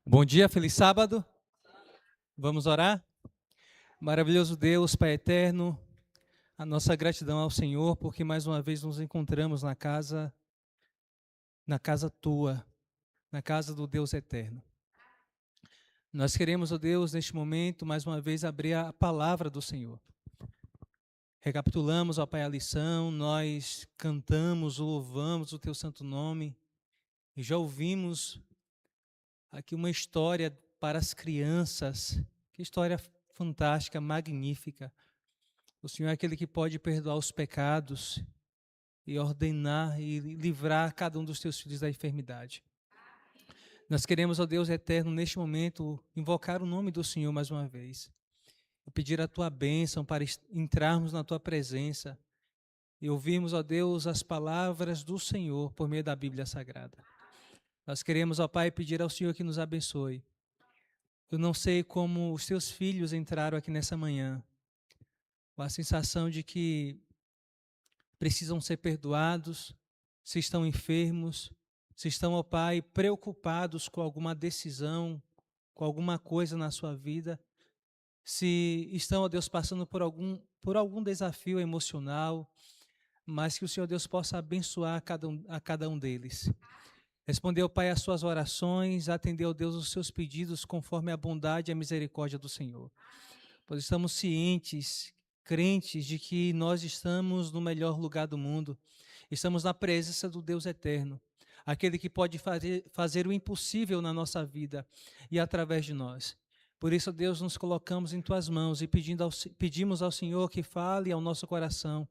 Bom dia, feliz sábado. Vamos orar? Maravilhoso Deus, Pai eterno, a nossa gratidão ao Senhor, porque mais uma vez nos encontramos na casa tua, na casa do Deus eterno. Nós queremos, ó Deus, neste momento, mais uma vez, abrir a palavra do Senhor. Recapitulamos, ó Pai, a lição, nós cantamos, louvamos o teu santo nome, e já ouvimos aqui uma história para as crianças, que história fantástica, magnífica. O Senhor é aquele que pode perdoar os pecados e ordenar e livrar cada um dos teus filhos da enfermidade. Nós queremos, ó Deus eterno, neste momento, invocar o nome do Senhor mais uma vez. E pedir a tua bênção para entrarmos na tua presença e ouvirmos, ó Deus, as palavras do Senhor por meio da Bíblia Sagrada. Nós queremos, ó Pai, pedir ao Senhor que nos abençoe. Eu não sei como os teus filhos entraram aqui nessa manhã, com a sensação de que precisam ser perdoados, se estão enfermos, se estão, ó Pai, preocupados com alguma decisão, com alguma coisa na sua vida, se estão, ó Deus, passando por algum desafio emocional, mas que o Senhor Deus possa abençoar a cada um deles. Respondeu, Pai, as suas orações, atendeu, Deus, os seus pedidos conforme a bondade e a misericórdia do Senhor. Pois estamos cientes, crentes de que nós estamos no melhor lugar do mundo, estamos na presença do Deus eterno, aquele que pode fazer o impossível na nossa vida e através de nós. Por isso, Deus, nos colocamos em Tuas mãos e pedimos ao Senhor que fale ao nosso coração,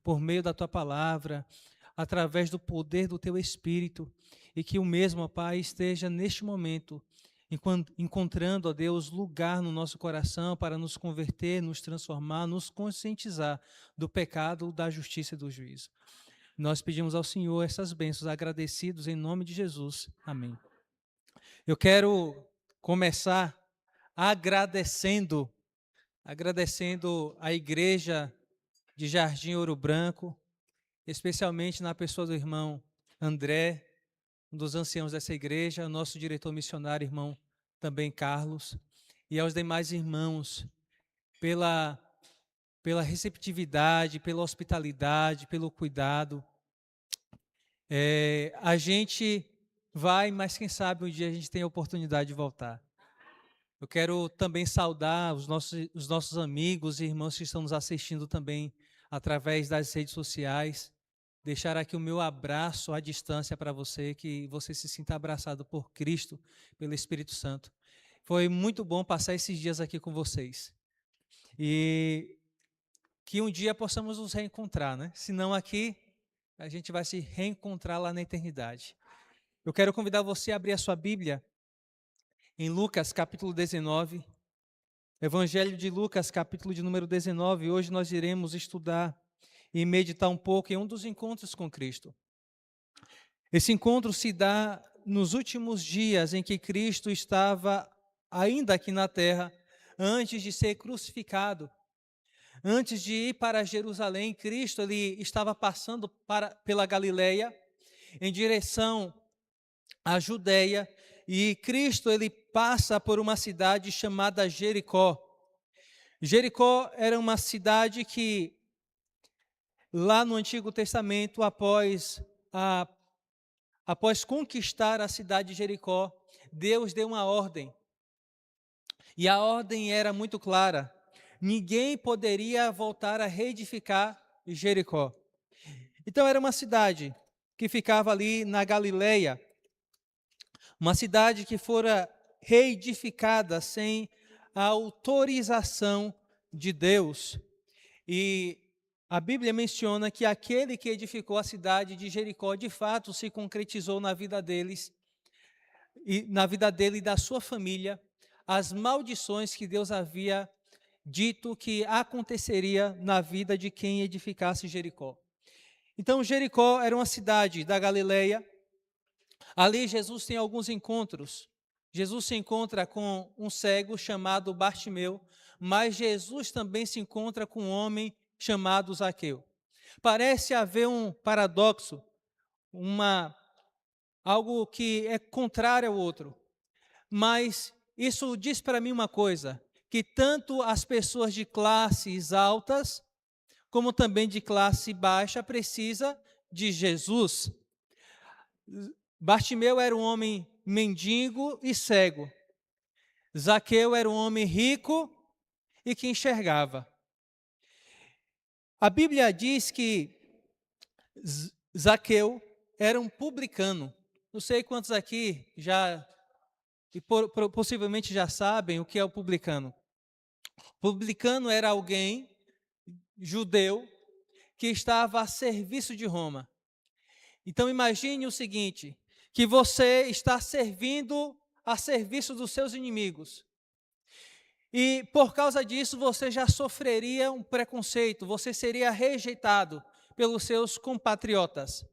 por meio da Tua palavra, através do poder do Teu Espírito, e que o mesmo, ó Pai, esteja neste momento encontrando, ó Deus, lugar no nosso coração para nos converter, nos transformar, nos conscientizar do pecado, da justiça e do juízo. Nós pedimos ao Senhor essas bênçãos, agradecidos em nome de Jesus. Amém. Eu quero começar agradecendo a igreja de Jardim Ouro Branco, especialmente na pessoa do irmão André, um dos anciãos dessa igreja, nosso diretor missionário, irmão também Carlos, e aos demais irmãos, pela receptividade, pela hospitalidade, pelo cuidado. A gente vai, mas quem sabe um dia a gente tem a oportunidade de voltar. Eu quero também saudar os nossos amigos e irmãos que estão nos assistindo também através das redes sociais. Deixar aqui o meu abraço à distância para você, que você se sinta abraçado por Cristo, pelo Espírito Santo. Foi muito bom passar esses dias aqui com vocês. E que um dia possamos nos reencontrar, né? Se não aqui, a gente vai se reencontrar lá na eternidade. Eu quero convidar você a abrir a sua Bíblia em Lucas, capítulo 19. Evangelho de Lucas, capítulo de número 19. Hoje nós iremos estudar e meditar um pouco em um dos encontros com Cristo. Esse encontro se dá nos últimos dias em que Cristo estava ainda aqui na terra, antes de ser crucificado. Antes de ir para Jerusalém, Cristo ele estava passando pela Galileia, em direção à Judeia, e Cristo ele passa por uma cidade chamada Jericó. Jericó era uma cidade que, lá no Antigo Testamento, após conquistar a cidade de Jericó, Deus deu uma ordem. E a ordem era muito clara: ninguém poderia voltar a reedificar Jericó. Então era uma cidade que ficava ali na Galileia, uma cidade que fora reedificada sem a autorização de Deus. E a Bíblia menciona que aquele que edificou a cidade de Jericó, de fato, se concretizou na vida deles, e na vida dele e da sua família, as maldições que Deus havia dito que aconteceria na vida de quem edificasse Jericó. Então, Jericó era uma cidade da Galileia. Ali Jesus tem alguns encontros. Jesus se encontra com um cego chamado Bartimeu, mas Jesus também se encontra com um homem chamado Zaqueu. Parece haver um paradoxo, algo que é contrário ao outro. mas isso diz para mim uma coisa, que tanto as pessoas de classes altas, como também de classe baixa, precisa de Jesus. Bartimeu era um homem mendigo e cego. Zaqueu era um homem rico e que enxergava. A Bíblia diz que Zaqueu era um publicano. Não sei quantos aqui já, e possivelmente já sabem o que é o publicano. Publicano era alguém judeu que estava a serviço de Roma. Então imagine o seguinte, que você está servindo a serviço dos seus inimigos. E por causa disso você já sofreria um preconceito, você seria rejeitado pelos seus compatriotas.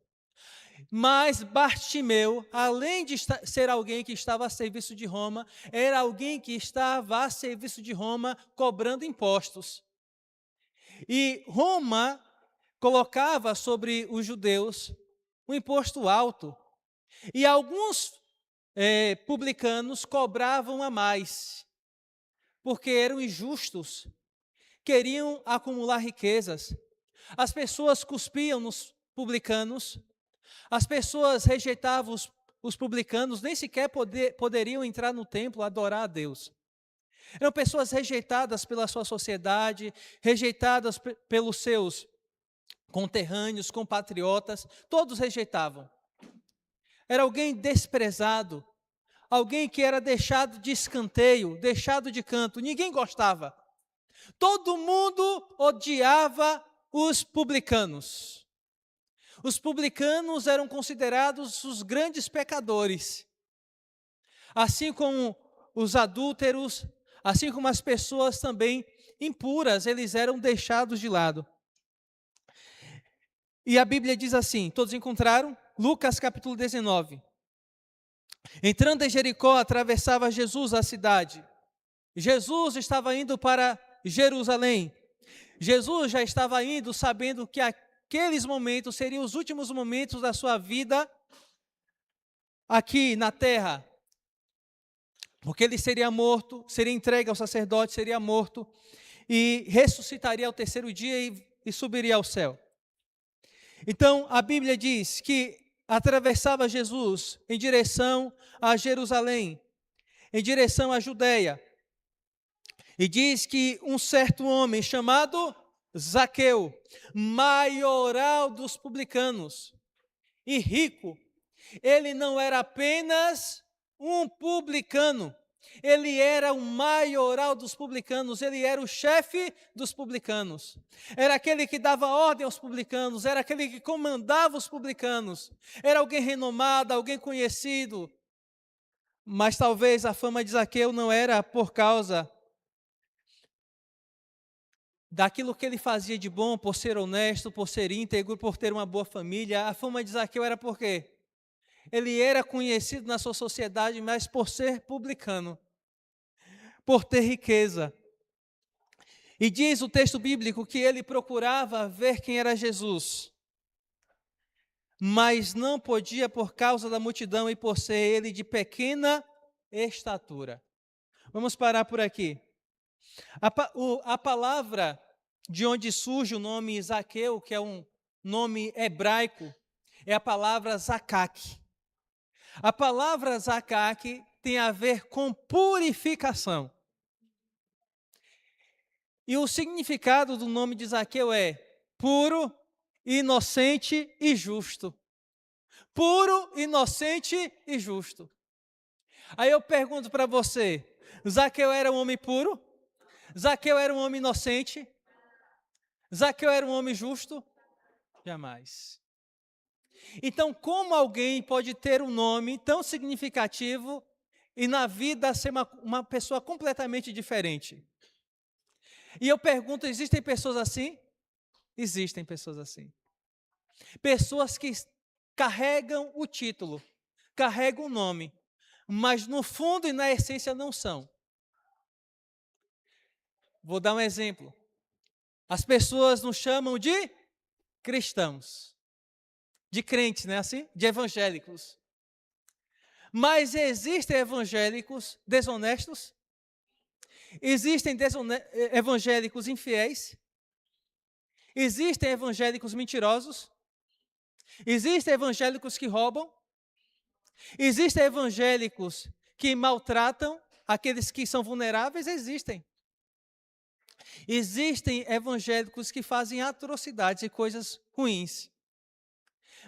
Mas Bartimeu, além de ser alguém que estava a serviço de Roma, era alguém que estava a serviço de Roma cobrando impostos. E Roma colocava sobre os judeus um imposto alto. E alguns publicanos cobravam a mais, porque eram injustos, queriam acumular riquezas. As pessoas cuspiam nos publicanos, as pessoas rejeitavam os publicanos, nem sequer poderiam entrar no templo adorar a Deus. Eram pessoas rejeitadas pela sua sociedade, rejeitadas pelos seus conterrâneos, compatriotas, todos rejeitavam. Era alguém desprezado, alguém que era deixado de escanteio, deixado de canto, ninguém gostava. Todo mundo odiava os publicanos. Os publicanos eram considerados os grandes pecadores, assim como os adúlteros, assim como as pessoas também impuras, eles eram deixados de lado. E a Bíblia diz assim, todos encontraram? Lucas capítulo 19. Entrando em Jericó, atravessava Jesus a cidade. Jesus estava indo para Jerusalém. Jesus já estava indo sabendo que aqueles momentos seriam os últimos momentos da sua vida aqui na terra. Porque ele seria morto, seria entregue ao sacerdote, seria morto e ressuscitaria ao terceiro dia e subiria ao céu. Então, a Bíblia diz que atravessava Jesus em direção a Jerusalém, em direção à Judeia. E diz que um certo homem chamado Zaqueu, maioral dos publicanos e rico, ele não era apenas um publicano, ele era o maioral dos publicanos, ele era o chefe dos publicanos, era aquele que dava ordem aos publicanos, era aquele que comandava os publicanos, era alguém renomado, alguém conhecido. Mas talvez a fama de Zaqueu não era por causa daquilo que ele fazia de bom, por ser honesto, por ser íntegro, por ter uma boa família. A fama de Zaqueu era por quê? Ele era conhecido na sua sociedade, mas por ser publicano, por ter riqueza. E diz o texto bíblico que ele procurava ver quem era Jesus, mas não podia por causa da multidão e por ser ele de pequena estatura. Vamos parar por aqui. A palavra de onde surge o nome Zaqueu, que é um nome hebraico, é a palavra Zacaque. A palavra Zacaque tem a ver com purificação. E o significado do nome de Zaqueu é puro, inocente e justo. Puro, inocente e justo. Aí eu pergunto para você, Zaqueu era um homem puro? Zaqueu era um homem inocente? Zaqueu era um homem justo? Jamais. Então, como alguém pode ter um nome tão significativo e na vida ser uma pessoa completamente diferente? E eu pergunto, existem pessoas assim? Existem pessoas assim. Pessoas que carregam o título, carregam o nome, mas no fundo e na essência não são. Vou dar um exemplo. As pessoas nos chamam de cristãos, de crentes, não é assim? De evangélicos. Mas existem evangélicos desonestos, existem evangélicos infiéis, existem evangélicos mentirosos, existem evangélicos que roubam, existem evangélicos que maltratam aqueles que são vulneráveis, existem. Existem evangélicos que fazem atrocidades e coisas ruins.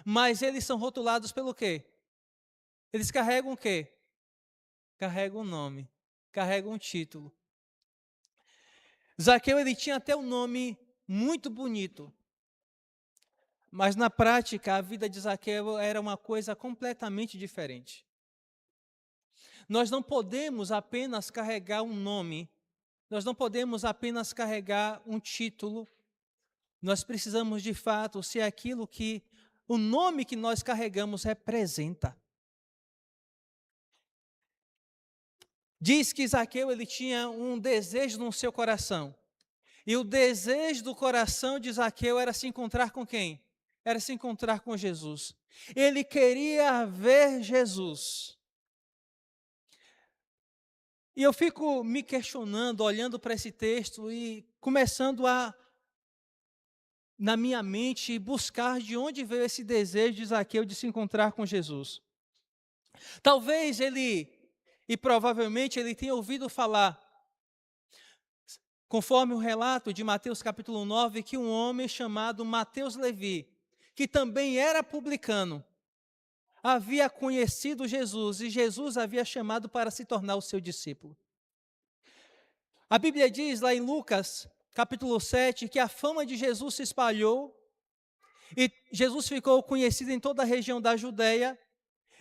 Mas eles são rotulados pelo quê? Eles carregam o quê? Carregam um nome, carregam um título. Zaqueu, ele tinha até um nome muito bonito. Mas na prática, a vida de Zaqueu era uma coisa completamente diferente. Nós não podemos apenas carregar um nome, nós não podemos apenas carregar um título, nós precisamos de fato ser aquilo que o nome que nós carregamos representa. Diz que Zaqueu, ele tinha um desejo no seu coração. E o desejo do coração de Zaqueu era se encontrar com quem? Era se encontrar com Jesus. Ele queria ver Jesus. E eu fico me questionando, olhando para esse texto e começando na minha mente, buscar de onde veio esse desejo de Zaqueu de se encontrar com Jesus. Talvez ele, e provavelmente ele tenha ouvido falar, conforme o relato de Mateus capítulo 9, que um homem chamado Mateus Levi, que também era publicano, havia conhecido Jesus e Jesus havia chamado para se tornar o seu discípulo. A Bíblia diz lá em Lucas capítulo 7 que a fama de Jesus se espalhou e Jesus ficou conhecido em toda a região da Judeia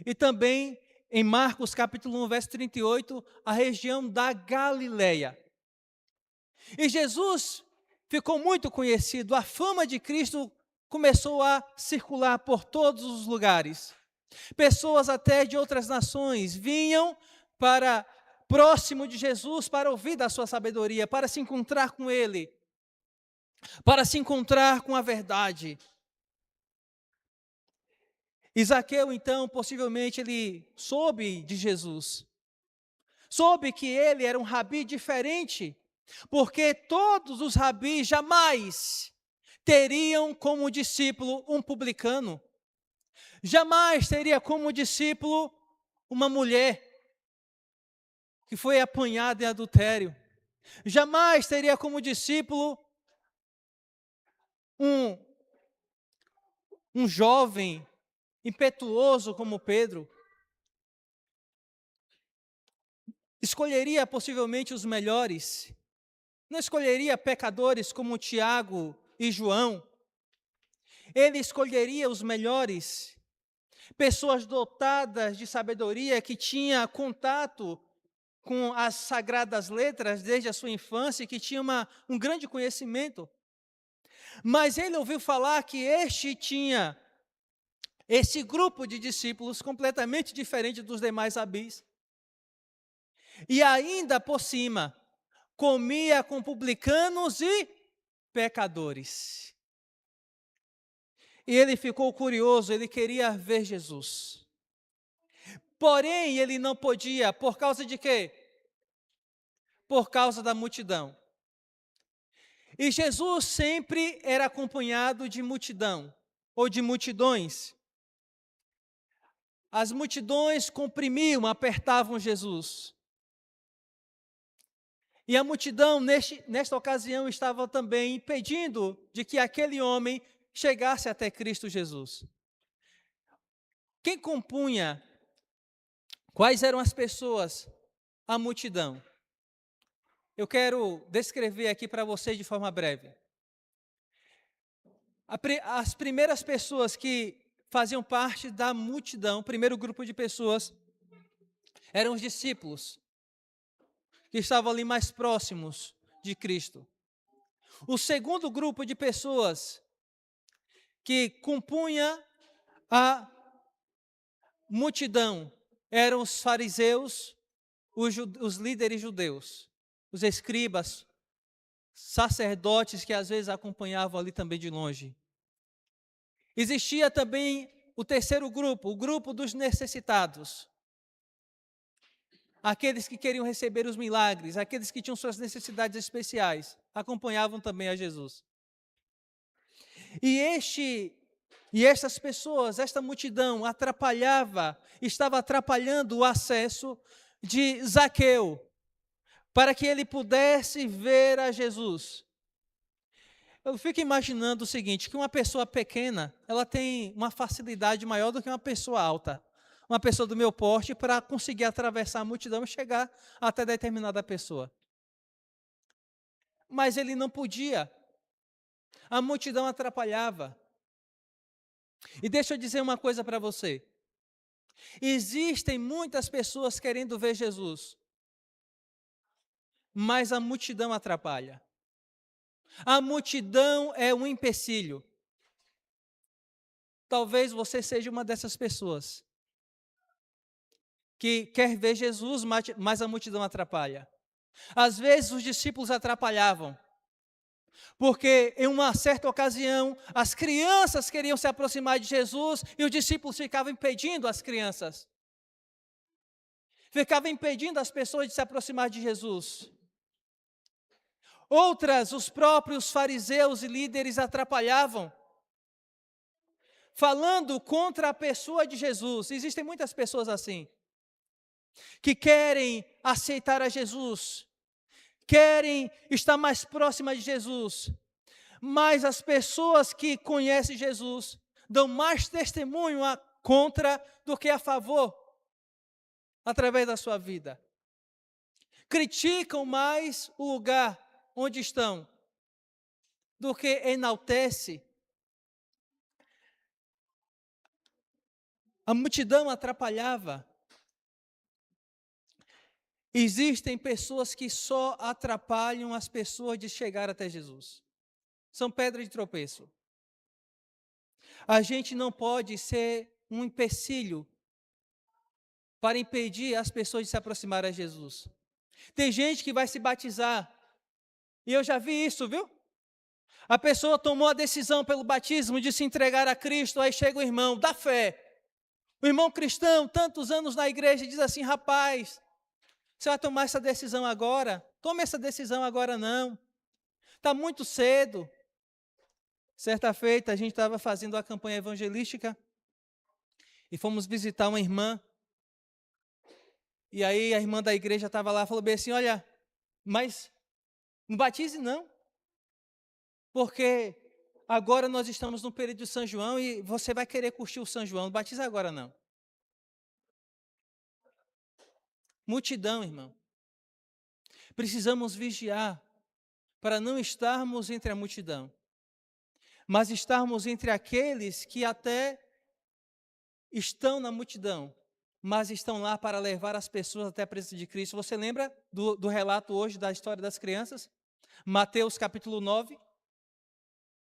e também em Marcos capítulo 1, verso 38, a região da Galileia. E Jesus ficou muito conhecido, a fama de Cristo começou a circular por todos os lugares. Pessoas até de outras nações vinham para próximo de Jesus para ouvir da sua sabedoria, para se encontrar com Ele, para se encontrar com a verdade. Zaqueu, então, possivelmente ele soube de Jesus, soube que ele era um rabi diferente, porque todos os rabis jamais teriam como discípulo um publicano, jamais teria como discípulo uma mulher que foi apanhada em adultério, jamais teria como discípulo um jovem impetuoso como Pedro. Escolheria possivelmente os melhores, não escolheria pecadores como Tiago e João, ele escolheria os melhores, pessoas dotadas de sabedoria, que tinha contato com as sagradas letras desde a sua infância e que tinha um grande conhecimento. Mas ele ouviu falar que esse grupo de discípulos completamente diferente dos demais rabis. E ainda por cima, comia com publicanos e pecadores. E ele ficou curioso, ele queria ver Jesus. Porém, ele não podia, por causa de quê? Por causa da multidão. E Jesus sempre era acompanhado de multidão, ou de multidões. As multidões comprimiam, apertavam Jesus. E a multidão, nesta ocasião, estava também impedindo de que aquele homem chegasse até Cristo Jesus. Quem compunha? Quais eram as pessoas? A multidão. Eu quero descrever aqui para vocês de forma breve. As primeiras pessoas que faziam parte da multidão, o primeiro grupo de pessoas, eram os discípulos, que estavam ali mais próximos de Cristo. O segundo grupo de pessoas que compunha a multidão eram os fariseus, os líderes judeus, os escribas, sacerdotes que às vezes acompanhavam ali também de longe. Existia também o terceiro grupo, o grupo dos necessitados, aqueles que queriam receber os milagres, aqueles que tinham suas necessidades especiais, acompanhavam também a Jesus. E estas pessoas, esta multidão estava atrapalhando o acesso de Zaqueu, para que ele pudesse ver a Jesus. Eu fico imaginando o seguinte, que uma pessoa pequena, ela tem uma facilidade maior do que uma pessoa alta. Uma pessoa do meu porte para conseguir atravessar a multidão e chegar até determinada pessoa. Mas ele não podia. A multidão atrapalhava. E deixa eu dizer uma coisa para você. Existem muitas pessoas querendo ver Jesus, mas a multidão atrapalha. A multidão é um empecilho. Talvez você seja uma dessas pessoas que quer ver Jesus, mas a multidão atrapalha. Às vezes os discípulos atrapalhavam, porque em uma certa ocasião as crianças queriam se aproximar de Jesus e os discípulos ficavam impedindo as crianças. Ficavam impedindo as pessoas de se aproximar de Jesus. Outras, os próprios fariseus e líderes atrapalhavam, falando contra a pessoa de Jesus. Existem muitas pessoas assim, que querem aceitar a Jesus, querem estar mais próximas de Jesus, mas as pessoas que conhecem Jesus dão mais testemunho contra do que a favor, através da sua vida. Criticam mais o lugar onde estão do que enaltece. A multidão atrapalhava. Existem pessoas que só atrapalham as pessoas de chegar até Jesus. São pedra de tropeço. A gente não pode ser um empecilho para impedir as pessoas de se aproximarem a Jesus. Tem gente que vai se batizar, e eu já vi isso, viu? A pessoa tomou a decisão pelo batismo de se entregar a Cristo, aí chega o irmão da fé. O irmão cristão, tantos anos na igreja, diz assim: rapaz, você vai tomar essa decisão agora? Tome essa decisão agora não. Está muito cedo. Certa feita, a gente estava fazendo a campanha evangelística e fomos visitar uma irmã. E aí a irmã da igreja estava lá e falou bem assim: olha, mas não batize não, porque agora nós estamos no período de São João e você vai querer curtir o São João, não batize agora não. Multidão, irmão. Precisamos vigiar para não estarmos entre a multidão, mas estarmos entre aqueles que até estão na multidão, mas estão lá para levar as pessoas até a presença de Cristo. Você lembra do relato hoje da história das crianças? Mateus capítulo 9,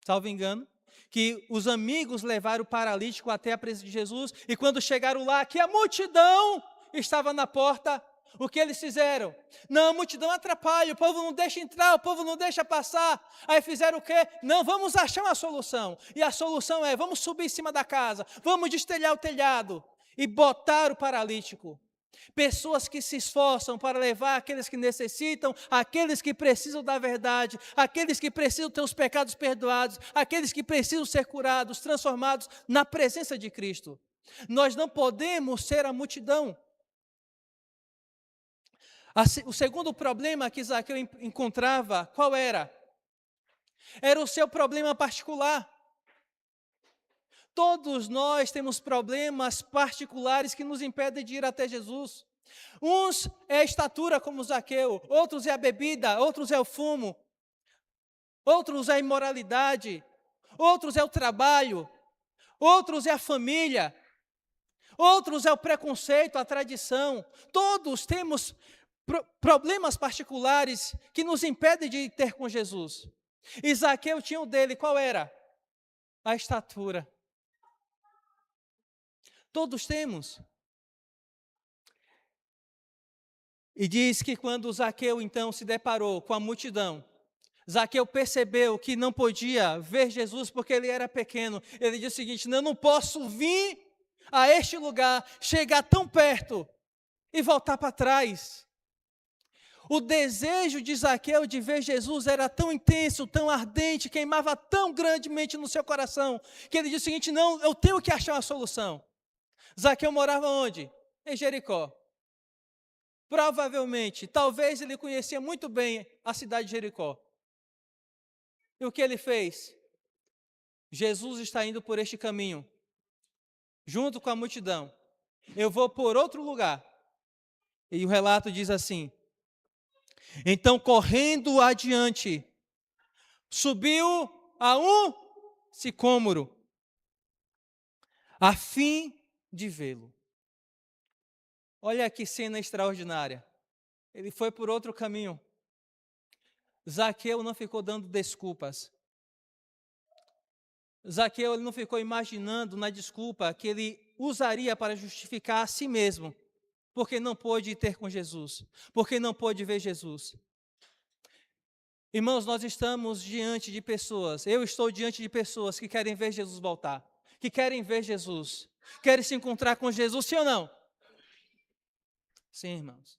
salvo engano, que os amigos levaram o paralítico até a presença de Jesus, e quando chegaram lá, que a multidão estava na porta, o que eles fizeram? Não, a multidão atrapalha, o povo não deixa entrar, o povo não deixa passar. Aí fizeram o quê? Não, vamos achar uma solução. E a solução é, vamos subir em cima da casa, vamos destelhar o telhado e botar o paralítico. Pessoas que se esforçam para levar aqueles que necessitam, aqueles que precisam da verdade, aqueles que precisam ter os pecados perdoados, aqueles que precisam ser curados, transformados na presença de Cristo. Nós não podemos ser a multidão. O segundo problema que Zaqueu encontrava, qual era? Era o seu problema particular. Todos nós temos problemas particulares que nos impedem de ir até Jesus. Uns é a estatura, como Zaqueu, outros é a bebida, outros é o fumo, outros é a imoralidade, outros é o trabalho, outros é a família, outros é o preconceito, a tradição. Todos temos problemas particulares que nos impedem de ter com Jesus. E Zaqueu tinha o dele, qual era? A estatura. Todos temos. E diz que quando Zaqueu então se deparou com a multidão, Zaqueu percebeu que não podia ver Jesus porque ele era pequeno. Ele disse o seguinte: eu não posso vir a este lugar, chegar tão perto e voltar para trás. O desejo de Zaqueu de ver Jesus era tão intenso, tão ardente, queimava tão grandemente no seu coração, que ele disse o seguinte: não, eu tenho que achar uma solução. Zaqueu morava onde? Em Jericó. Provavelmente, talvez ele conhecia muito bem a cidade de Jericó. E o que ele fez? Jesus está indo por este caminho, junto com a multidão. Eu vou por outro lugar. E o relato diz assim: então, correndo adiante, subiu a um sicômoro, a fim de vê-lo. Olha que cena extraordinária. Ele foi por outro caminho. Zaqueu não ficou dando desculpas. Zaqueu ele não ficou imaginando na desculpa que ele usaria para justificar a si mesmo, porque não pôde ter com Jesus, porque não pôde ver Jesus. Irmãos, nós estamos diante de pessoas, eu estou diante de pessoas que querem ver Jesus voltar, que querem ver Jesus, querem se encontrar com Jesus, sim ou não? Sim, irmãos.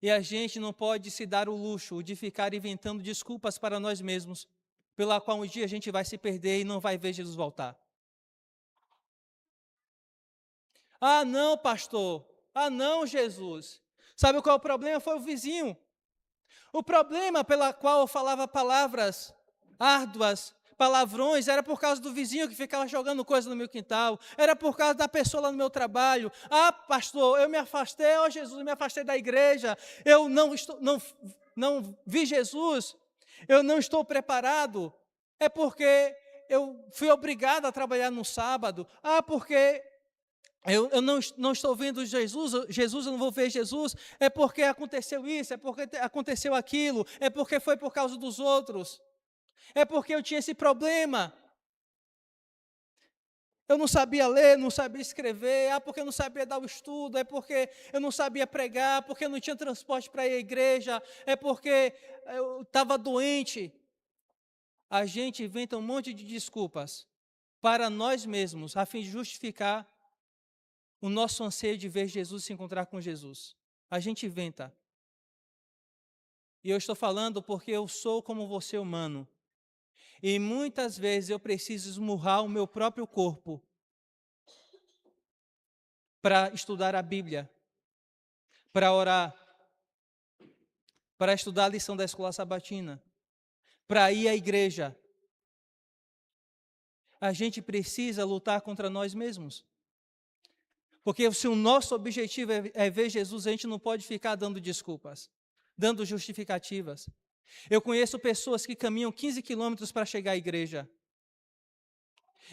E a gente não pode se dar o luxo de ficar inventando desculpas para nós mesmos, pela qual um dia a gente vai se perder e não vai ver Jesus voltar. Ah, não, pastor. Ah, não, Jesus. Sabe qual é o problema? Foi o vizinho. O problema pela qual eu falava palavras árduas, palavrões, era por causa do vizinho que ficava jogando coisa no meu quintal, era por causa da pessoa lá no meu trabalho. Ah, pastor, eu me afastei, ó Jesus, eu me afastei da igreja, eu não vi Jesus, eu não estou preparado, é porque eu fui obrigado a trabalhar no sábado, porque eu não estou vendo Jesus, eu não vou ver Jesus, é porque aconteceu isso, é porque aconteceu aquilo, é porque foi por causa dos outros, é porque eu tinha esse problema. Eu não sabia ler, não sabia escrever, porque eu não sabia dar o estudo, é porque eu não sabia pregar, porque eu não tinha transporte para ir à igreja, é porque eu estava doente. A gente inventa um monte de desculpas para nós mesmos, a fim de justificar o nosso anseio de ver Jesus, se encontrar com Jesus. A gente inventa. E eu estou falando porque eu sou como você humano. E muitas vezes eu preciso esmurrar o meu próprio corpo para estudar a Bíblia, para orar, para estudar a lição da escola sabatina, para ir à igreja. A gente precisa lutar contra nós mesmos. Porque se o nosso objetivo é ver Jesus, a gente não pode ficar dando desculpas, dando justificativas. Eu conheço pessoas que caminham 15 quilômetros para chegar à igreja.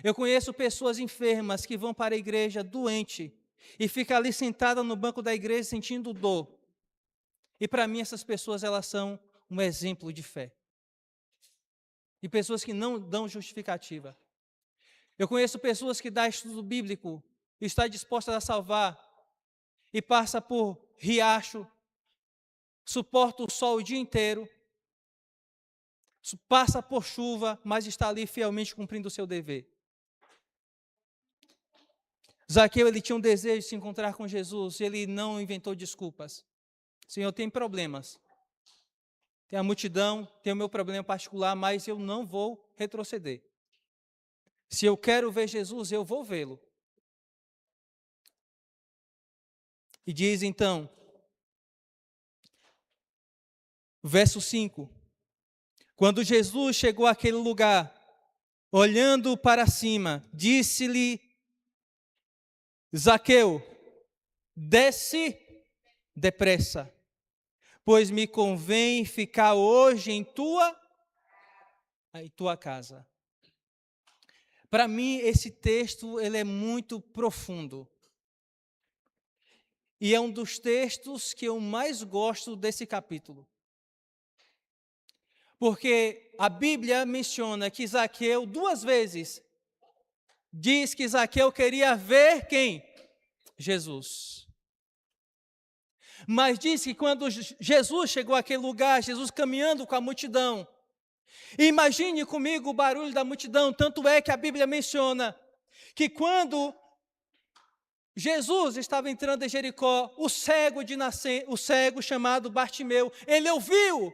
Eu conheço pessoas enfermas que vão para a igreja doente e ficam ali sentadas no banco da igreja sentindo dor. E para mim essas pessoas elas são um exemplo de fé. E pessoas que não dão justificativa. Eu conheço pessoas que dão estudo bíblico e estão dispostas a salvar e passa por riacho, suporta o sol o dia inteiro, passa por chuva, mas está ali fielmente cumprindo o seu dever. Zaqueu, ele tinha um desejo de se encontrar com Jesus, ele não inventou desculpas. Senhor, tem problemas. Tem a multidão, tem o meu problema particular, mas eu não vou retroceder. Se eu quero ver Jesus, eu vou vê-lo. E diz então, verso 5, quando Jesus chegou àquele lugar, olhando para cima, disse-lhe, Zaqueu, desce depressa, pois me convém ficar hoje em tua casa. Para mim, esse texto ele é muito profundo. E é um dos textos que eu mais gosto desse capítulo. Porque a Bíblia menciona que Zaqueu, 2 vezes, diz que Zaqueu queria ver quem? Jesus. Mas diz que quando Jesus chegou àquele lugar, Jesus caminhando com a multidão, imagine comigo o barulho da multidão, tanto é que a Bíblia menciona que quando Jesus estava entrando em Jericó, o cego de nascer, o cego chamado Bartimeu, ele ouviu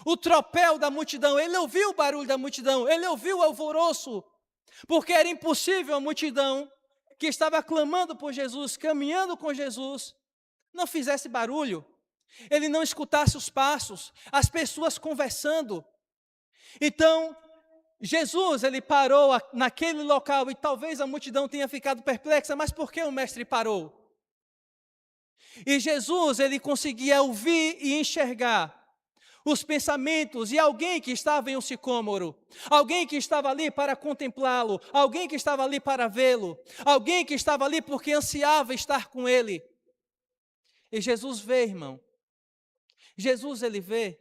o tropel da multidão, ele ouviu o barulho da multidão, ele ouviu o alvoroço, porque era impossível a multidão que estava clamando por Jesus, caminhando com Jesus, não fizesse barulho, ele não escutasse os passos, as pessoas conversando. Então, Jesus, ele parou naquele local, e talvez a multidão tenha ficado perplexa, mas por que o mestre parou? E Jesus, ele conseguia ouvir e enxergar os pensamentos, e alguém que estava em um sicômoro, alguém que estava ali para contemplá-lo, alguém que estava ali para vê-lo, alguém que estava ali porque ansiava estar com ele. E Jesus vê, irmão. Jesus, ele vê.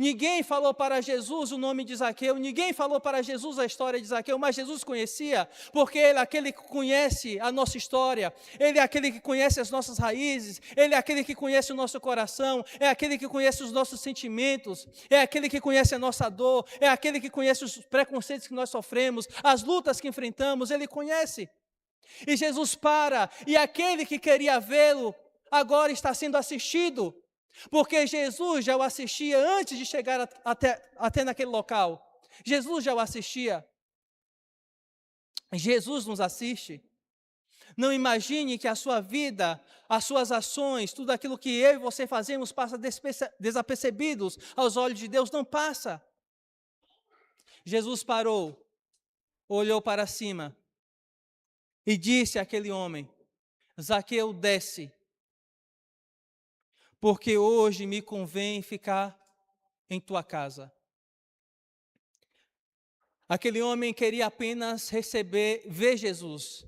Ninguém falou para Jesus o nome de Zaqueu, ninguém falou para Jesus a história de Zaqueu, mas Jesus conhecia, porque Ele é aquele que conhece a nossa história, Ele é aquele que conhece as nossas raízes, Ele é aquele que conhece o nosso coração, é aquele que conhece os nossos sentimentos, é aquele que conhece a nossa dor, é aquele que conhece os preconceitos que nós sofremos, as lutas que enfrentamos, Ele conhece. E Jesus para, e aquele que queria vê-lo, agora está sendo assistido, porque Jesus já o assistia antes de chegar até naquele local. Jesus já o assistia. Jesus nos assiste. Não imagine que a sua vida, as suas ações, tudo aquilo que eu e você fazemos passa desapercebidos aos olhos de Deus. Não passa. Jesus parou, olhou para cima e disse àquele homem: Zaqueu, desce, porque hoje me convém ficar em tua casa. Aquele homem queria apenas ver Jesus.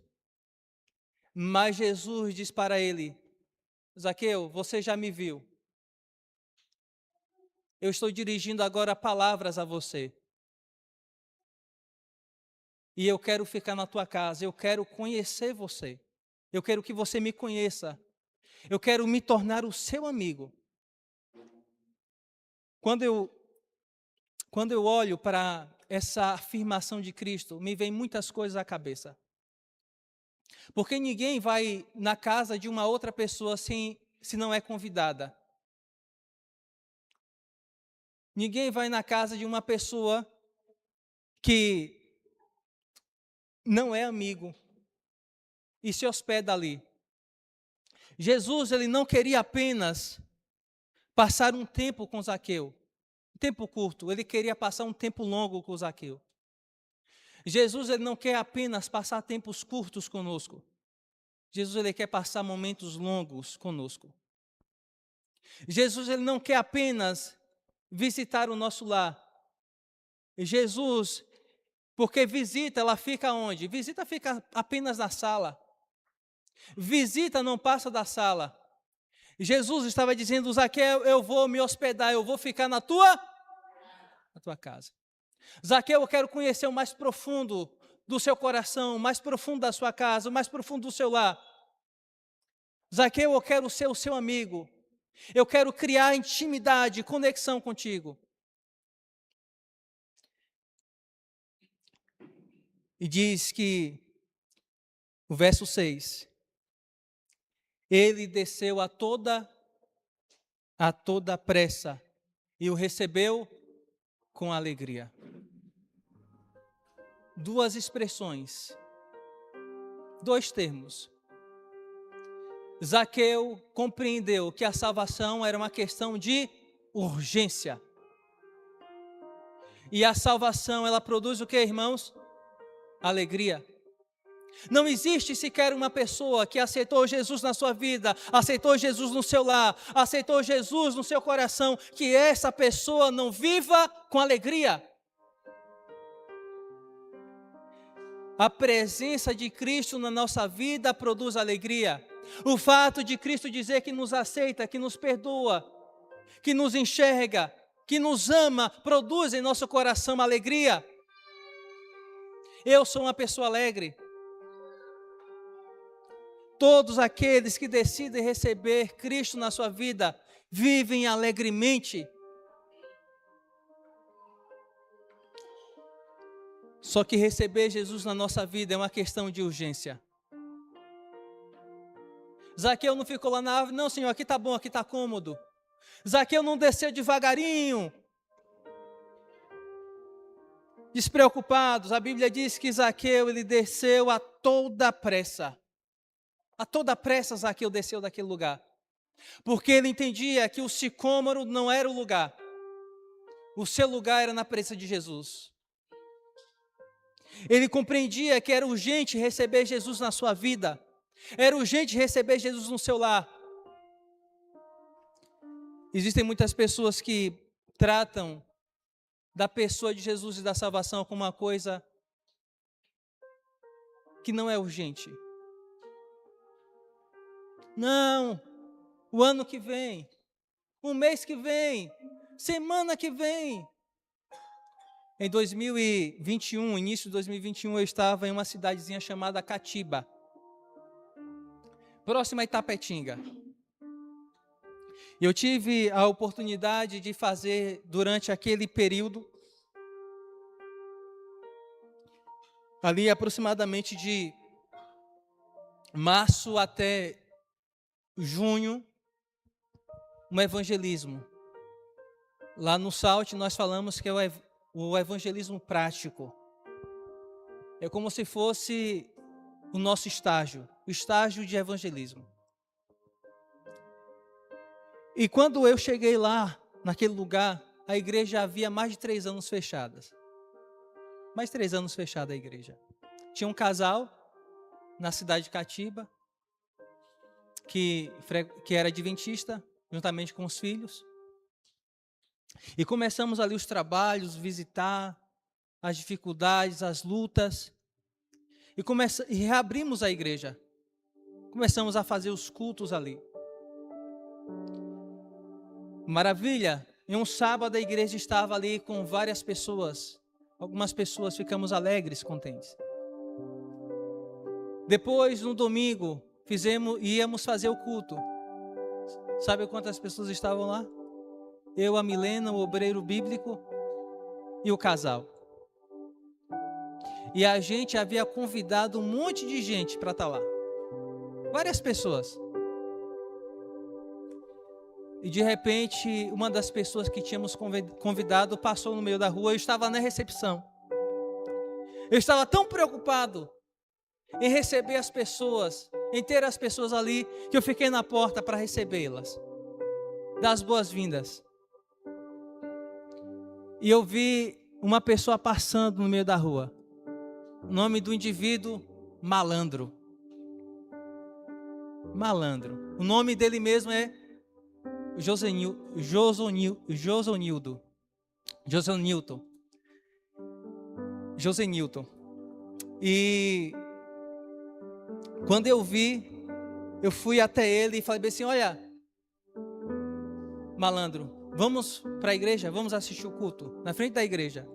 Mas Jesus diz para ele: Zaqueu, você já me viu. Eu estou dirigindo agora palavras a você. E eu quero ficar na tua casa, eu quero conhecer você. Eu quero que você me conheça. Eu quero me tornar o seu amigo. Quando eu olho para essa afirmação de Cristo, me vem muitas coisas à cabeça. Porque ninguém vai na casa de uma outra pessoa se não é convidada. Ninguém vai na casa de uma pessoa que não é amigo e se hospeda ali. Jesus, ele não queria apenas passar um tempo com Zaqueu, um tempo curto, ele queria passar um tempo longo com Zaqueu. Jesus, ele não quer apenas passar tempos curtos conosco. Jesus, ele quer passar momentos longos conosco. Jesus, ele não quer apenas visitar o nosso lar. Jesus, porque visita, ela fica onde? Visita fica apenas na sala. Visita não passa da sala. Jesus estava dizendo: Zaqueu, eu vou me hospedar, eu vou ficar na tua casa. Zaqueu, eu quero conhecer o mais profundo do seu coração, o mais profundo da sua casa, o mais profundo do seu lar. Zaqueu, eu quero ser o seu amigo. Eu quero criar intimidade, conexão contigo. E diz que, o verso 6, ele desceu a toda pressa e o recebeu com alegria. Duas expressões, dois termos. Zaqueu compreendeu que a salvação era uma questão de urgência. E a salvação, ela produz o que, irmãos? Alegria. Não existe sequer uma pessoa que aceitou Jesus na sua vida, aceitou Jesus no seu lar, aceitou Jesus no seu coração, que essa pessoa não viva com alegria. A presença de Cristo na nossa vida produz alegria. O fato de Cristo dizer que nos aceita, que nos perdoa, que nos enxerga, que nos ama, produz em nosso coração alegria. Eu sou uma pessoa alegre. Todos aqueles que decidem receber Cristo na sua vida, vivem alegremente. Só que receber Jesus na nossa vida é uma questão de urgência. Zaqueu não ficou lá na árvore, não, Senhor, aqui está bom, aqui está cômodo. Zaqueu não desceu devagarinho, despreocupados. A Bíblia diz que Zaqueu, ele desceu a toda pressa. A toda pressa Zaqueu desceu daquele lugar. Porque ele entendia que o sicômoro não era o lugar. O seu lugar era na presença de Jesus. Ele compreendia que era urgente receber Jesus na sua vida. Era urgente receber Jesus no seu lar. Existem muitas pessoas que tratam da pessoa de Jesus e da salvação como uma coisa que não é urgente. Não, o ano que vem, o mês que vem, semana que vem. Em 2021, início de 2021, eu estava em uma cidadezinha chamada Catiba, próxima a Itapetinga. Eu tive a oportunidade de fazer, durante aquele período, ali aproximadamente de março até junho, um evangelismo. Lá no SALT nós falamos que é o evangelismo prático. É como se fosse o nosso estágio, o estágio de evangelismo. E quando eu cheguei lá, naquele lugar, a igreja havia mais de 3 anos fechadas. Mais de 3 anos fechada a igreja. Tinha um casal na cidade de Catiba, que era adventista, juntamente com os filhos. E começamos ali os trabalhos, visitar as dificuldades, as lutas. E reabrimos a igreja. Começamos a fazer os cultos ali. Maravilha! Em um sábado a igreja estava ali com várias pessoas. Algumas pessoas ficamos alegres, contentes. Depois, no domingo, íamos fazer o culto. Sabe quantas pessoas estavam lá? Eu, a Milena, o obreiro bíblico e o casal. E a gente havia convidado um monte de gente para estar lá. Várias pessoas. E de repente, uma das pessoas que tínhamos convidado passou no meio da rua. Eu estava na recepção. Eu estava tão preocupado em receber as pessoas, em ter as pessoas ali, que eu fiquei na porta para recebê-las, dar as boas-vindas. E eu vi uma pessoa passando no meio da rua. O nome do indivíduo, Malandro. Malandro. O nome dele mesmo é Josenilton. E quando eu vi, eu fui até ele e falei assim: olha, Malandro, vamos para a igreja, vamos assistir o culto na frente da igreja.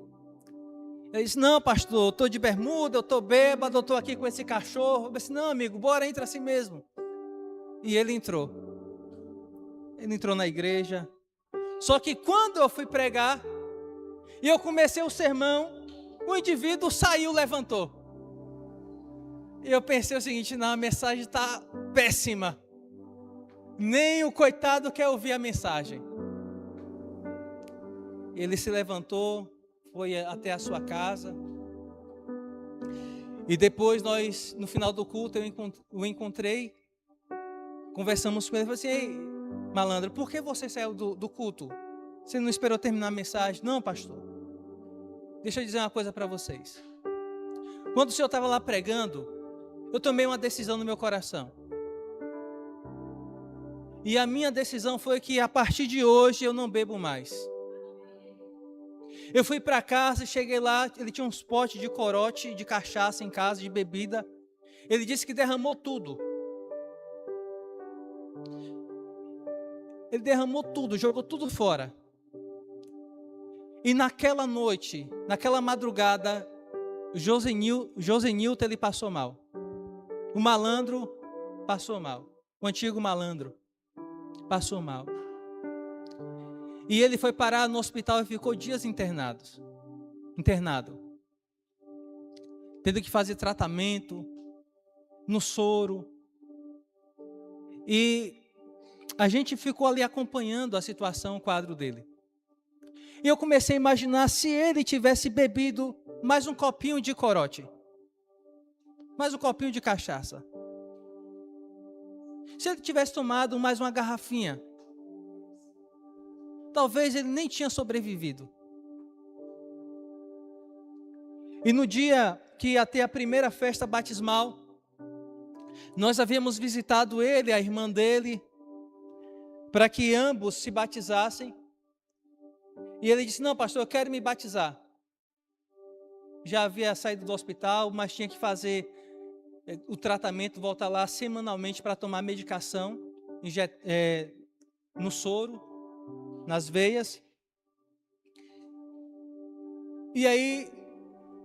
Ele disse: não, pastor, eu estou de bermuda, eu estou bêbado, eu estou aqui com esse cachorro. Eu disse: não, amigo, bora, entra assim mesmo. E ele entrou. Ele entrou na igreja. Só que quando eu fui pregar e eu comecei o sermão, o indivíduo saiu, levantou. E eu pensei o seguinte: não, a mensagem está péssima. Nem o coitado quer ouvir a mensagem. Ele se levantou, foi até a sua casa. E depois no final do culto, eu o encontrei. Conversamos com ele, falei assim: ei, Malandro, por que você saiu do culto? Você não esperou terminar a mensagem? Não, pastor. Deixa eu dizer uma coisa para vocês. Quando o senhor estava lá pregando, eu tomei uma decisão no meu coração. E a minha decisão foi que a partir de hoje eu não bebo mais. Eu fui para casa e cheguei lá, ele tinha uns potes de corote, de cachaça em casa, de bebida. Ele disse que derramou tudo. Ele derramou tudo, jogou tudo fora. E naquela noite, naquela madrugada, Josenilton, ele passou mal. O malandro passou mal. O antigo malandro passou mal. E ele foi parar no hospital e ficou dias internado. Tendo que fazer tratamento no soro. E a gente ficou ali acompanhando a situação, o quadro dele. E eu comecei a imaginar se ele tivesse bebido mais um copinho de corote, mais um copinho de cachaça. Se ele tivesse tomado mais uma garrafinha, talvez ele nem tinha sobrevivido. E no dia que ia ter a primeira festa batismal, nós havíamos visitado ele, a irmã dele, para que ambos se batizassem. E ele disse: não, pastor, eu quero me batizar. Já havia saído do hospital, mas tinha que fazer o tratamento, voltar lá semanalmente para tomar medicação no soro, nas veias. E aí,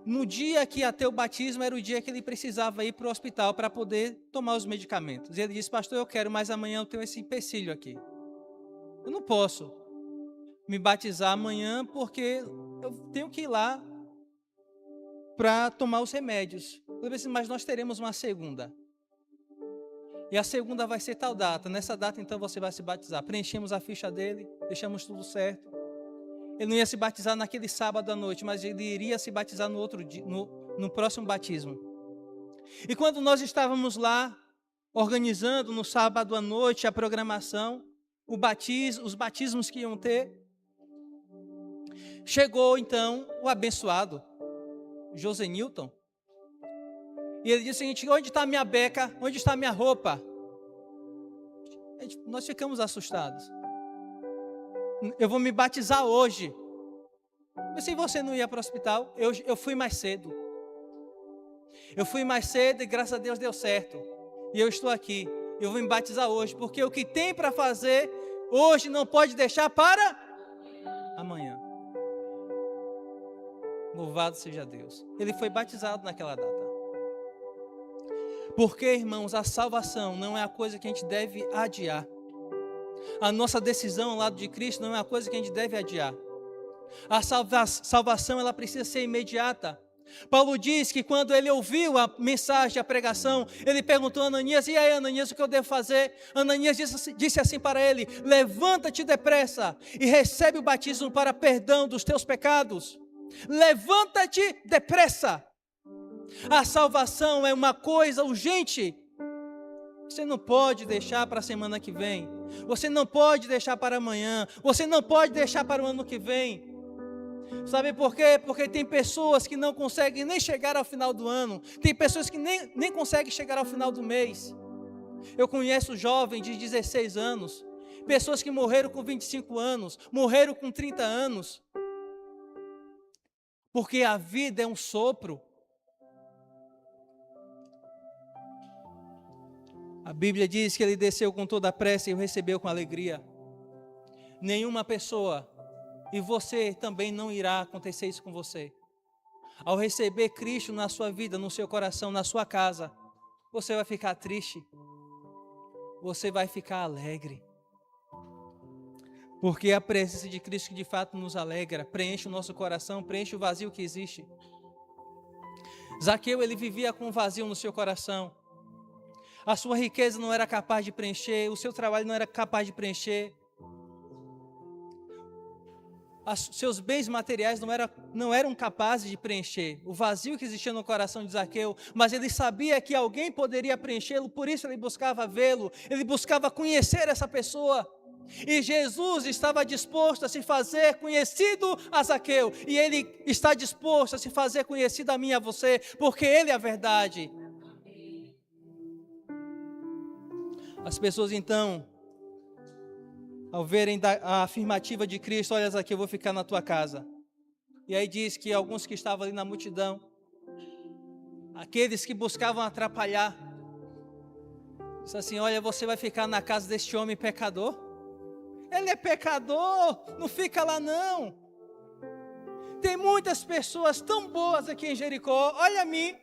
no dia que ia ter o batismo, era o dia que ele precisava ir para o hospital para poder tomar os medicamentos. E ele disse: pastor, eu quero, mas amanhã eu tenho esse empecilho aqui. Eu não posso me batizar amanhã porque eu tenho que ir lá para tomar os remédios. Eu disse: mas nós teremos uma segunda. E a segunda vai ser tal data. Nessa data, então, você vai se batizar. Preenchemos a ficha dele, deixamos tudo certo. Ele não ia se batizar naquele sábado à noite, mas ele iria se batizar no outro dia, no próximo batismo. E quando nós estávamos lá, organizando no sábado à noite a programação, os batismos que iam ter, chegou então o abençoado, José Newton, e ele disse o seguinte: onde está a minha beca? Onde está a minha roupa? Nós ficamos assustados. Eu vou me batizar hoje. Mas se você não ia para o hospital, eu fui mais cedo. Eu fui mais cedo e graças a Deus deu certo. E eu estou aqui. Eu vou me batizar hoje, porque o que tem para fazer hoje não pode deixar para amanhã. Louvado seja Deus. Ele foi batizado naquela data. Porque, irmãos, a salvação não é a coisa que a gente deve adiar. A nossa decisão ao lado de Cristo não é a coisa que a gente deve adiar. A salvação ela precisa ser imediata. Paulo diz que quando ele ouviu a mensagem, a pregação, ele perguntou a Ananias: e aí, Ananias, o que eu devo fazer? Ananias disse assim para ele: levanta-te depressa e recebe o batismo para perdão dos teus pecados. Levanta-te depressa. A salvação é uma coisa urgente. Você não pode deixar para a semana que vem. Você não pode deixar para amanhã. Você não pode deixar para o ano que vem. Sabe por quê? Porque tem pessoas que não conseguem nem chegar ao final do ano. Tem pessoas que nem conseguem chegar ao final do mês. Eu conheço jovens de 16 anos. Pessoas que morreram com 25 anos. Morreram com 30 anos. Porque a vida é um sopro. A Bíblia diz que ele desceu com toda a pressa e o recebeu com alegria. Nenhuma pessoa, e você também não irá acontecer isso com você. Ao receber Cristo na sua vida, no seu coração, na sua casa, você vai ficar triste. Você vai ficar alegre. Porque a presença de Cristo que de fato nos alegra, preenche o nosso coração, preenche o vazio que existe. Zaqueu, ele vivia com um vazio no seu coração. A sua riqueza não era capaz de preencher, o seu trabalho não era capaz de preencher. Seus bens materiais não eram capazes de preencher o vazio que existia no coração de Zaqueu, mas ele sabia que alguém poderia preenchê-lo, por isso ele buscava vê-lo, ele buscava conhecer essa pessoa. E Jesus estava disposto a se fazer conhecido a Zaqueu, e ele está disposto a se fazer conhecido a mim e a você, porque ele é a verdade. As pessoas então, ao verem a afirmativa de Cristo: olha, Zaqueu, eu vou ficar na tua casa. E aí diz que alguns que estavam ali na multidão, aqueles que buscavam atrapalhar, disse assim: olha, você vai ficar na casa deste homem pecador? Ele é pecador, não fica lá não. Tem muitas pessoas tão boas aqui em Jericó, olha a mim,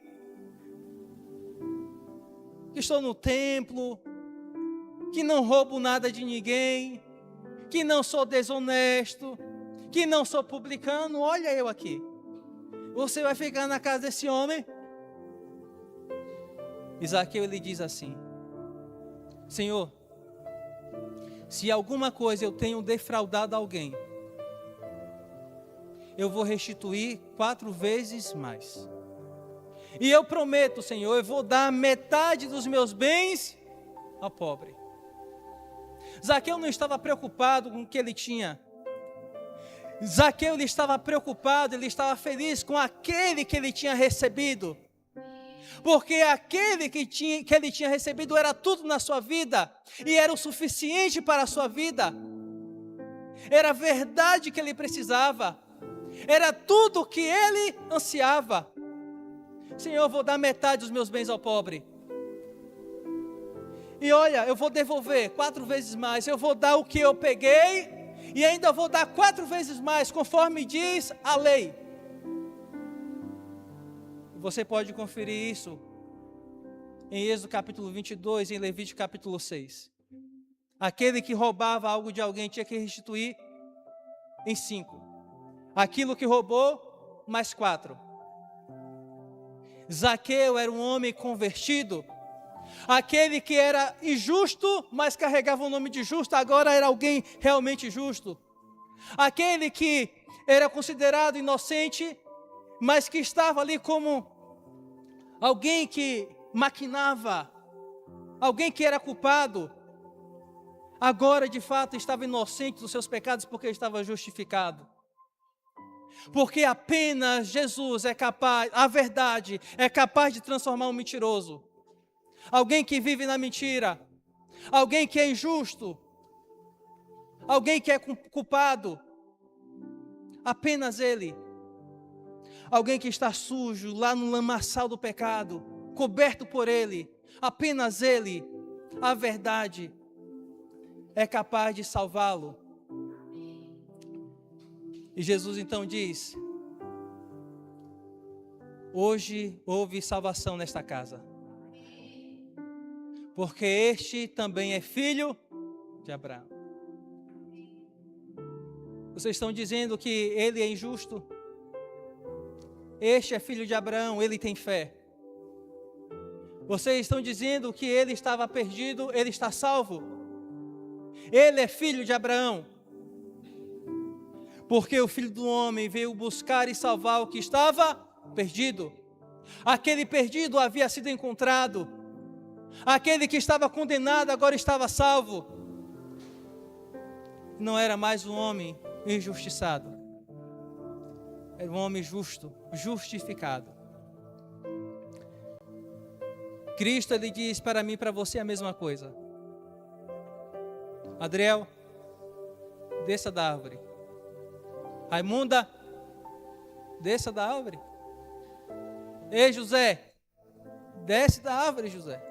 que estou no templo, que não roubo nada de ninguém, que não sou desonesto, que não sou publicano, olha eu aqui. Você vai ficar na casa desse homem? E Zaqueu, ele diz assim: Senhor, Se alguma coisa eu tenho defraudado alguém, eu vou restituir 4 vezes mais. E eu prometo, Senhor, eu vou dar metade dos meus bens ao pobre. Zaqueu não estava preocupado com o que ele tinha. Zaqueu ele estava preocupado, ele estava feliz com aquele que ele tinha recebido. Porque aquele que ele tinha recebido era tudo na sua vida, e era o suficiente para a sua vida. Era a verdade que ele precisava, era tudo que ele ansiava. Senhor, eu vou dar metade dos meus bens ao pobre. E olha, eu vou devolver 4 vezes mais, eu vou dar o que eu peguei, e ainda vou dar 4 vezes mais, conforme diz a lei. Você pode conferir isso em Êxodo capítulo 22, em Levítico capítulo 6. Aquele que roubava algo de alguém tinha que restituir em 5. Aquilo que roubou, mais 4. Zaqueu era um homem convertido. Aquele que era injusto, mas carregava o nome de justo, agora era alguém realmente justo. Aquele que era considerado inocente, mas que estava ali como alguém que maquinava, alguém que era culpado, agora de fato estava inocente dos seus pecados porque estava justificado. Porque apenas Jesus é capaz, a verdade é capaz de transformar um mentiroso, alguém que vive na mentira, alguém que é injusto, alguém que é culpado, apenas Ele. Alguém que está sujo lá no lamaçal do pecado, coberto por Ele, apenas Ele, a verdade, é capaz de salvá-lo. E Jesus então diz: hoje houve salvação nesta casa, porque este também é filho de Abraão. Vocês estão dizendo que ele é injusto? Este é filho de Abraão, ele tem fé. Vocês estão dizendo que ele estava perdido, ele está salvo? Ele é filho de Abraão. Porque o Filho do Homem veio buscar e salvar o que estava perdido. Aquele perdido havia sido encontrado. Aquele que estava condenado agora estava salvo. Não era mais um homem injustiçado. Era um homem justo, justificado. Cristo, Ele diz para mim e para você a mesma coisa. Adriel, desça da árvore. Raimunda, desça da árvore. Ei, José, desce da árvore, José.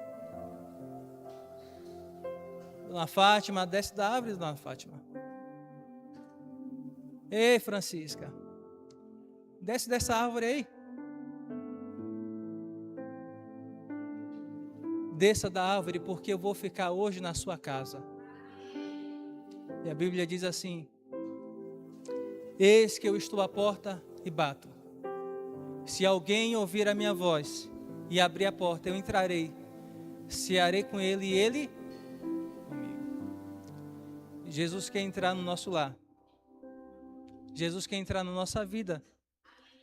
Dona Fátima, desce da árvore, Dona Fátima. Ei, Francisca, desce dessa árvore aí. Desça da árvore, porque eu vou ficar hoje na sua casa. E a Bíblia diz assim: eis que eu estou à porta e bato. Se alguém ouvir a minha voz e abrir a porta, eu entrarei, cearei com ele e ele comigo. Jesus quer entrar no nosso lar. Jesus quer entrar na nossa vida.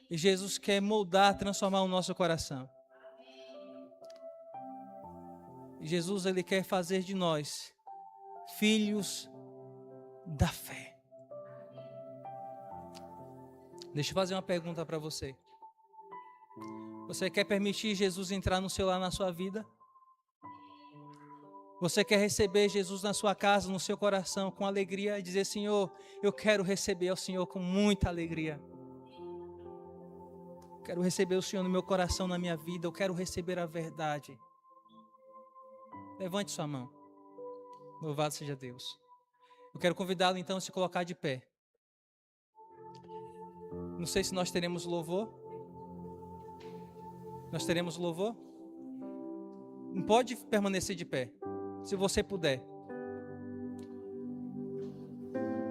E Jesus quer moldar, transformar o nosso coração. Jesus, Ele quer fazer de nós filhos da fé. Deixa eu fazer uma pergunta para você. Você quer permitir Jesus entrar no seu lar, na sua vida? Você quer receber Jesus na sua casa, no seu coração, com alegria e dizer: Senhor, eu quero receber ao Senhor com muita alegria. Quero receber o Senhor no meu coração, na minha vida. Eu quero receber a verdade. Levante sua mão. Louvado seja Deus. Eu quero convidá-lo então a se colocar de pé. Não sei se nós teremos louvor. Nós teremos louvor? Não pode permanecer de pé, se você puder.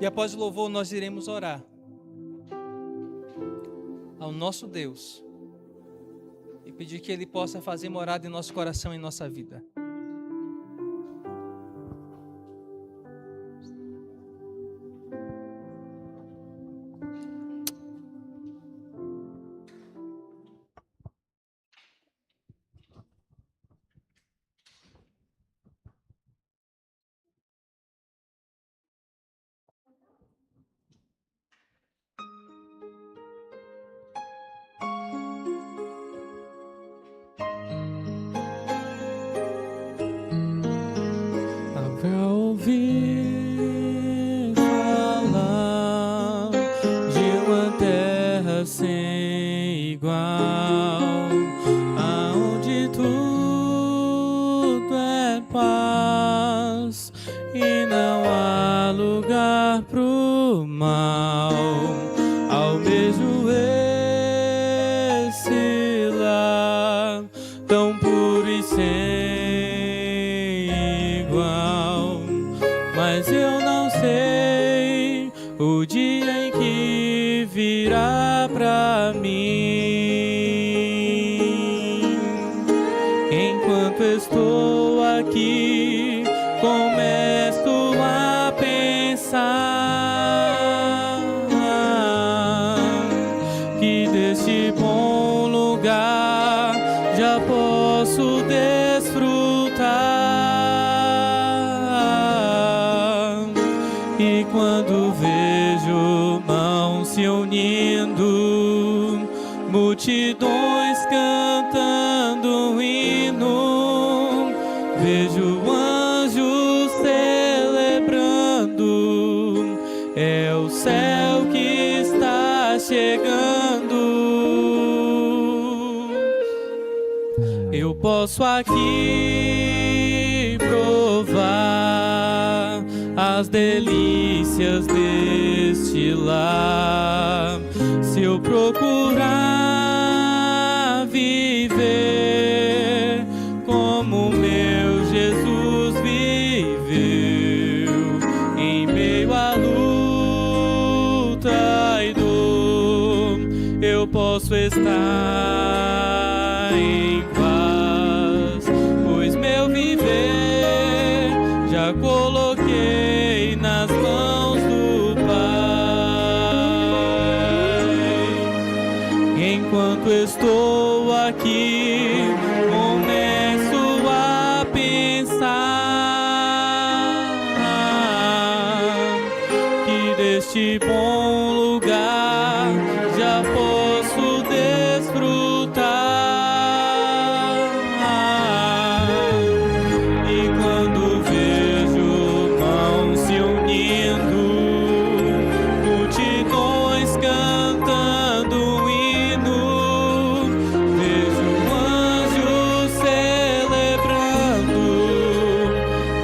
E após o louvor nós iremos orar ao nosso Deus e pedir que Ele possa fazer morada em nosso coração e em nossa vida. paz e não há lugar pro mal. Almejo esse lar tão puro e sem igual, mas eu não sei o dia em que virá pra mim. Enquanto estou aqui, começo a pensar que deste bom lugar já posso desfrutar. E quando vejo mãos se unindo, multidões cantando um hino, vejo anjos celebrando, é o céu que está chegando. Eu posso aqui provar as delícias deste lar, se eu procurar viver como meu Jesus viveu, em meio à luta e dor, eu posso estar em paz, pois meu viver já coloquei nas mãos do Pai. Enquanto estou aqui, começo a pensar que deste bom lugar já posso desfrutar. E quando vejo mãos se unindo, multidões cantando um hino, vejo anjos celebrando,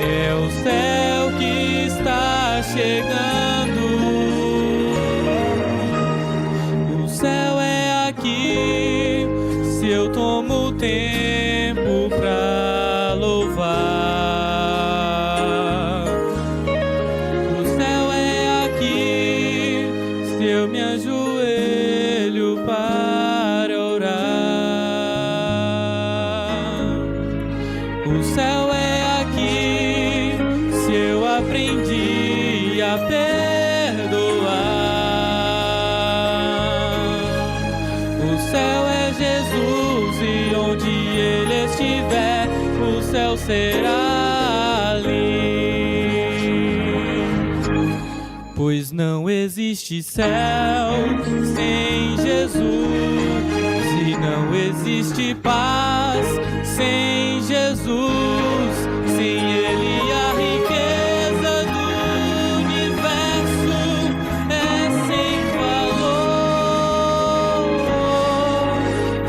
é o céu que está chegando. O céu é aqui, se eu tomo tempo pra louvar. O céu é aqui, se eu me ajoelho para orar. O céu é aqui, se eu aprendi a perdoar. O céu é Jesus e onde Ele estiver, o céu será ali. Pois não existe céu sem Jesus, e não existe paz sem Jesus, sem Ele a riqueza do universo é sem valor.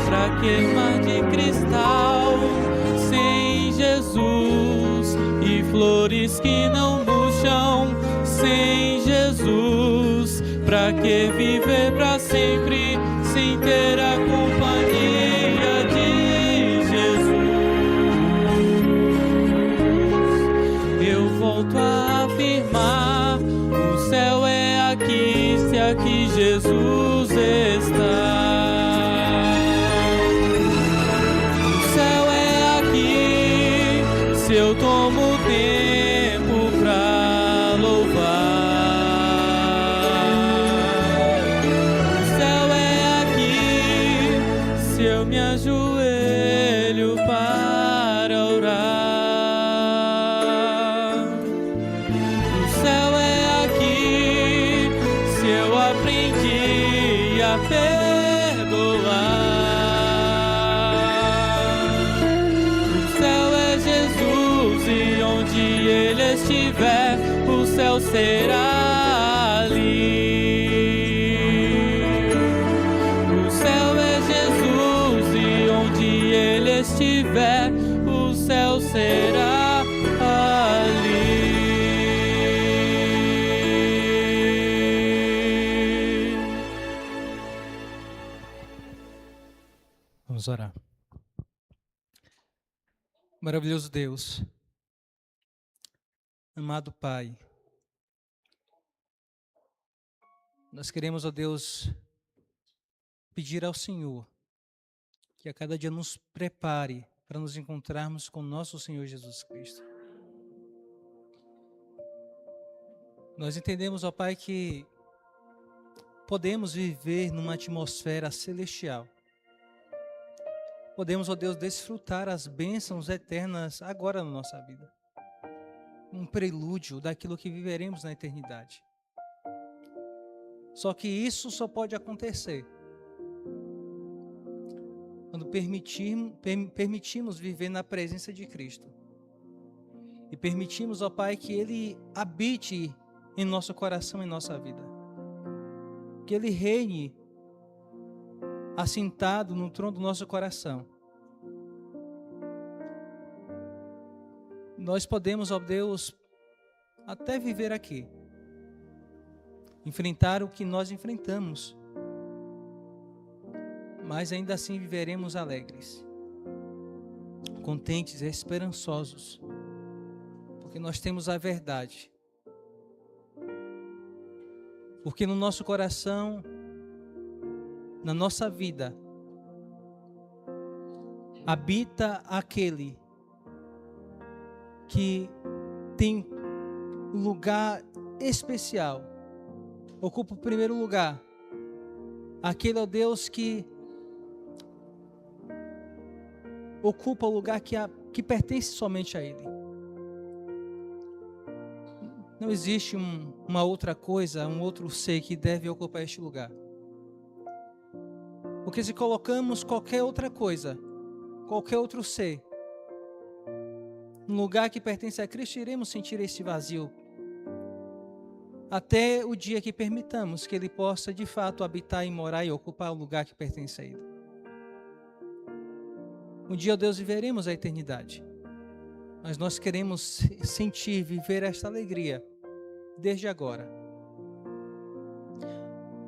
Pra que mar de cristal sem Jesus, e flores que não murcham sem Jesus? Pra que viver pra sempre sem ter a companhia de Jesus? Eu volto a afirmar, o céu é aqui, se aqui Jesus está. O céu é aqui, se eu tomo tempo pra louvar. O céu é aqui, se eu me ajoelho para orar. O céu é aqui, se eu aprendi a perdoar. O céu é Jesus e onde Ele estiver, o céu será ali. O céu é Jesus e onde Ele estiver, o céu será Vamos orar. Maravilhoso Deus, amado Pai, nós queremos, ó Deus, pedir ao Senhor que a cada dia nos prepare para nos encontrarmos com nosso Senhor Jesus Cristo. Nós entendemos, ó Pai, que podemos viver numa atmosfera celestial. Podemos, ó Deus, desfrutar as bênçãos eternas agora na nossa vida. Um prelúdio daquilo que viveremos na eternidade. Só que isso só pode acontecer quando permitimos viver na presença de Cristo. E permitimos, ó Pai, que Ele habite em nosso coração e em nossa vida. Que Ele reine assentado no trono do nosso coração. Nós podemos, ó Deus, até viver aqui, enfrentar o que nós enfrentamos, mas ainda assim viveremos alegres, contentes e esperançosos, porque nós temos a verdade. Porque no nosso coração, na nossa vida, habita aquele que tem um lugar especial, ocupa o primeiro lugar. Aquele é o Deus que ocupa o lugar que pertence somente a Ele. Não existe uma outra coisa, um outro ser que deve ocupar este lugar. Porque se colocamos qualquer outra coisa, qualquer outro ser, no lugar que pertence a Cristo, iremos sentir esse vazio. Até o dia que permitamos que Ele possa de fato habitar e morar e ocupar o lugar que pertence a Ele. Um dia, Deus, viveremos a eternidade. Mas nós queremos sentir, viver esta alegria desde agora.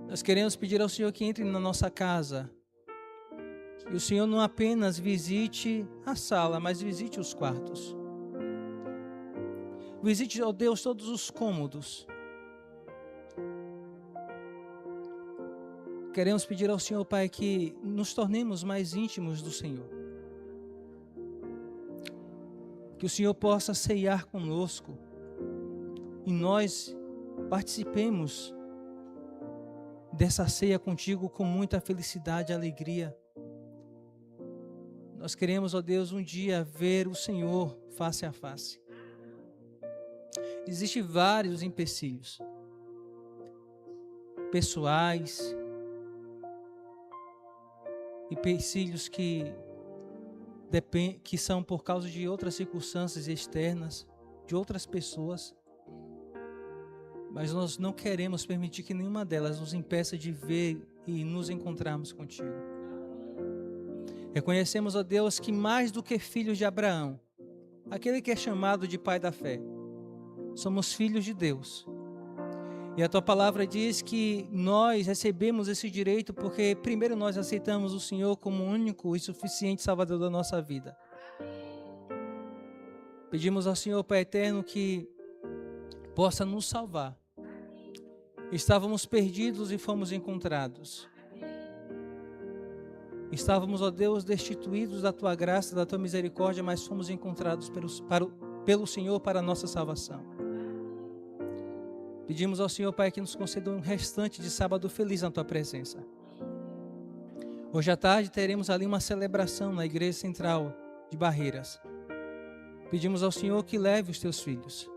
Nós queremos pedir ao Senhor que entre na nossa casa. E o Senhor não apenas visite a sala, mas visite os quartos. Visite, ó Deus, todos os cômodos. Queremos pedir ao Senhor, Pai, que nos tornemos mais íntimos do Senhor. Que o Senhor possa ceiar conosco e nós participemos dessa ceia contigo com muita felicidade e alegria. Nós queremos, ó Deus, um dia ver o Senhor face a face. Existem vários empecilhos pessoais, empecilhos que são por causa de outras circunstâncias externas, de outras pessoas, mas nós não queremos permitir que nenhuma delas nos impeça de ver e nos encontrarmos contigo. Reconhecemos, ó Deus, que mais do que filhos de Abraão, aquele que é chamado de pai da fé, somos filhos de Deus. E a tua palavra diz que nós recebemos esse direito porque primeiro nós aceitamos o Senhor como único e suficiente Salvador da nossa vida. Pedimos ao Senhor, Pai eterno, que possa nos salvar. Estávamos perdidos e fomos encontrados. Estávamos, ó Deus, destituídos da tua graça, da tua misericórdia, mas fomos encontrados pelo Senhor para a nossa salvação. Pedimos ao Senhor, Pai, que nos conceda um restante de sábado feliz na tua presença. Hoje à tarde teremos ali uma celebração na Igreja Central de Barreiras. Pedimos ao Senhor que leve os teus filhos.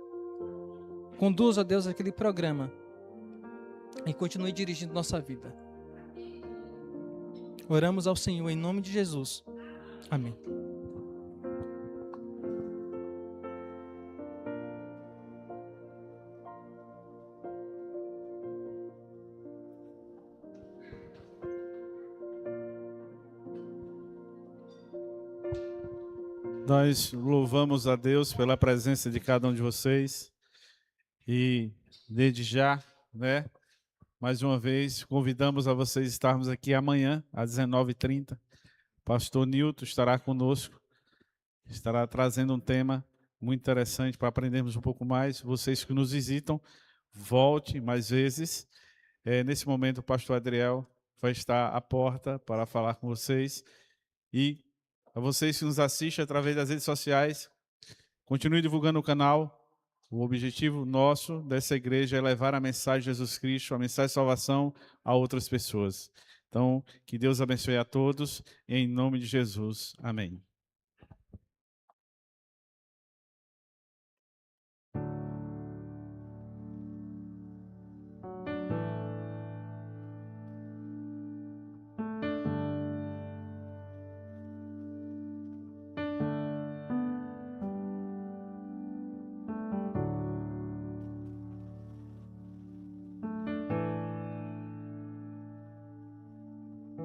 Conduza, ó Deus, aquele programa e continue dirigindo nossa vida. Oramos ao Senhor em nome de Jesus. Amém. Nós louvamos a Deus pela presença de cada um de vocês e desde já, mais uma vez, convidamos a vocês estarmos aqui amanhã às 19h30 pastor Nilton estará conosco, estará trazendo um tema muito interessante para aprendermos um pouco mais. Vocês que nos visitam, volte mais vezes. Nesse momento, o pastor Adriel vai estar à porta para falar com vocês. E a vocês que nos assistem através das redes sociais, continue divulgando o canal. O objetivo nosso dessa igreja é levar a mensagem de Jesus Cristo, a mensagem de salvação a outras pessoas. Então, que Deus abençoe a todos, em nome de Jesus. Amém.